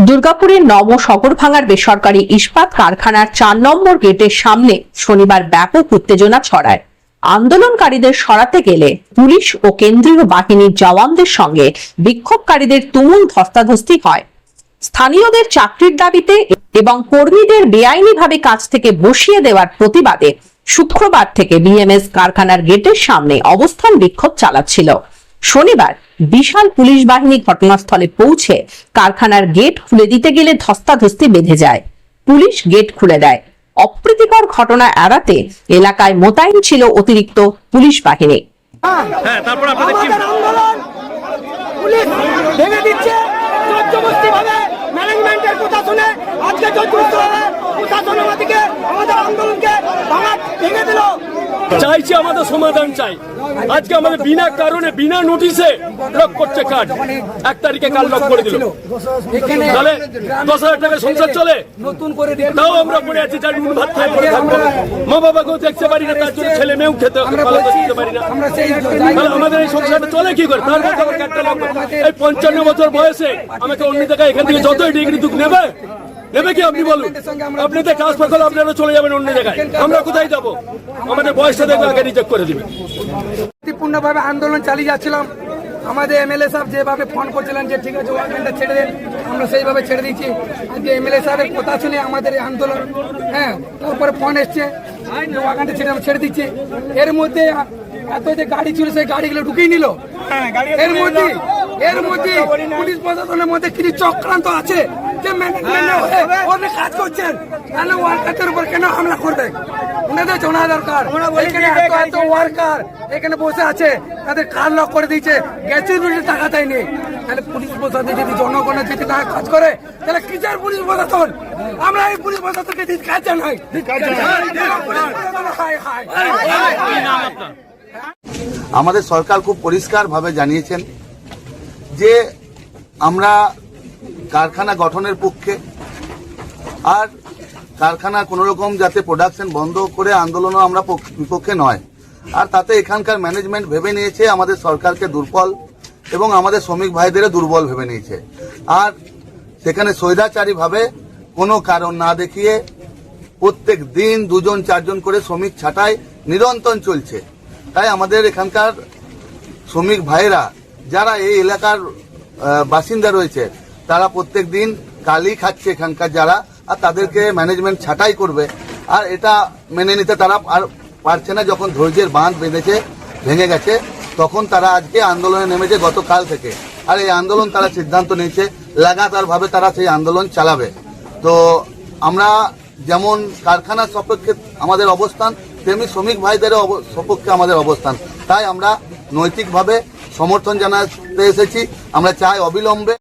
দুর্গাপুরের নবশগরভাঙার বেসরকারি ইস্পাত কারখানার ৪ নম্বর গেটের সামনে শনিবার ব্যাপক উত্তেজনা ছড়ায়। আন্দোলনকারীদের সরাতে গেলে পুলিশ ও কেন্দ্রীয় বাহিনীর জওয়ানদের সঙ্গে বিক্ষোভকারীদের তুমুল ধস্তাধস্তি হয়। স্থানীয়দের চাকরির দাবিতে এবং কর্মীদের বেআইনিভাবে কাজ থেকে বসিয়ে দেওয়ার প্রতিবাদে শুক্রবার থেকে বিএমএস কারখানার গেটের সামনে অবস্থান বিক্ষোভ চালাচ্ছিল। শনিবার বিশাল পুলিশ বাহিনী ঘটনাস্থলে পৌঁছে কারখানার গেট খুলে দিতে গেলে ধস্তাধস্তি বেঁধে যায়। পুলিশ গেট খুলে দেয়। অপ্রীতিকর ঘটনা এড়াতে এলাকায় মোতায়েন ছিল অতিরিক্ত পুলিশ বাহিনী। তারপর আপনাদের কি আন্দোলন পুলিশ ভেঙে দিচ্ছে জোরজবরদস্তিভাবে ম্যানেজমেন্টের কথা শুনে আজকে জোরজবরদস্তিভাবে প্রশাসন আমাদেরকে আমাদের আন্দোলনকে ভেঙে দিল। চাইছি আমাদের সমাধান চাই। আজকে আমাদের বিনা কারণে বিনা নোটিশে লক করছে কাজ। 1 তারিখে কাল লক করে দিল। তাহলে 10,000 টাকা সংসার চলে নতুন করে তাও আমরা পড়ে আছি, যার নুন ভাত খাই পড়ে থাকবো। মা বাবাকেও দেখতে পারি না, তার জন্য ছেলে মেয়েও খেতে পারি না। তাহলে আমাদের এই সংসারটা চলে কি করে? তার মধ্যে আবার কাটটা লক। এই 55 বছর বয়সে আমাকে অন্য জায়গায় এখান থেকে যতই ডিগ্রি দুঃখ নেবে কি আপনি বলুন? আপনি তো ট্রান্সফার করলে আপনারা চলে যাবেন অন্য জায়গায়, আমরা কোথায় যাবো? আমাদের বয়সটা দেখে আগে রিজেক্ট করে দিবে। শান্তিপূর্ণভাবে আন্দোলন চালিয়ে যাচ্ছিলাম। আমাদের এমএলএ সাহেব যেভাবে ফোন করছিলেন যে ঠিক আছে ওয়ার্কম্যানটা ছেড়ে দেন, আমরা সেইভাবে ছেড়ে দিচ্ছি। আজকে এমএলএ সাহেবের কথা শুনে আমাদের এই আন্দোলন তারপরে ফোন এসছে যে ওয়ার্কম্যানটা ছেড়ে দিচ্ছে। এর মধ্যে এত যে গাড়ি ছিল সেই গাড়িগুলো ঢুকিয়ে নিল। এর মধ্যে পুলিশ প্রশাসনের মধ্যে কিছু চক্রান্ত আছে যে ম্যানেজমেন্ট কাজ করছেন, কেন ওয়ার্কারদের উপর কেন হামলা করবে? ওনাদের জানা দরকার। এখানে এত ওয়ার্কার এখানে বসে আছে, তাদের কার লক করে দিয়েছে, গ্যাসের টাকা দেয়নি। তাহলে পুলিশ প্রশাসন যদি জনগণের যদি না কাজ করে তাহলে কিসের পুলিশ প্রশাসন? আমরা এই পুলিশ প্রশাসনকে কাজ জানাই। আমাদের সরকার খুব পরিষ্কারভাবে জানিয়েছেন যে আমরা কারখানা গঠনের পক্ষে, আর কারখানা কোনো রকম যাতে প্রোডাকশন বন্ধ করে আন্দোলনও আমরা বিপক্ষে নয়। আর তাতে এখানকার ম্যানেজমেন্ট ভেবে নিয়েছে আমাদের সরকারকে দুর্বল এবং আমাদের শ্রমিক ভাইদেরও দুর্বল ভেবে নিয়েছে। আর সেখানে স্বৈরাচারীভাবে কোনো কারণ না দেখিয়ে প্রত্যেক দিন 2-4 করে শ্রমিক ছাঁটাই নিরন্তর চলছে। তাই আমাদের এখানকার শ্রমিক ভাইরা যারা এই এলাকার বাসিন্দা রয়েছে তারা প্রত্যেক দিন গালি খাচ্ছে এখানকার যারা, আর তাদেরকে ম্যানেজমেন্ট ছাঁটাই করবে। আর এটা মেনে নিতে তারা আর পারছে না। যখন ধৈর্যের বাঁধ বেঁধেছে, ভেঙে গেছে, তখন তারা আজকে আন্দোলনে নেমেছে গতকাল থেকে। আর এই আন্দোলন তারা সিদ্ধান্ত নিয়েছে লাগাতারভাবে তারা সেই আন্দোলন চালাবে। তো আমরা যেমন কারখানার সপক্ষে আমাদের অবস্থান, তেমনি শ্রমিক ভাইদেরও সপক্ষে আমাদের অবস্থান। তাই আমরা নৈতিকভাবে সমর্থন জানাতে এসেছি। আমরা চাই অবিলম্বে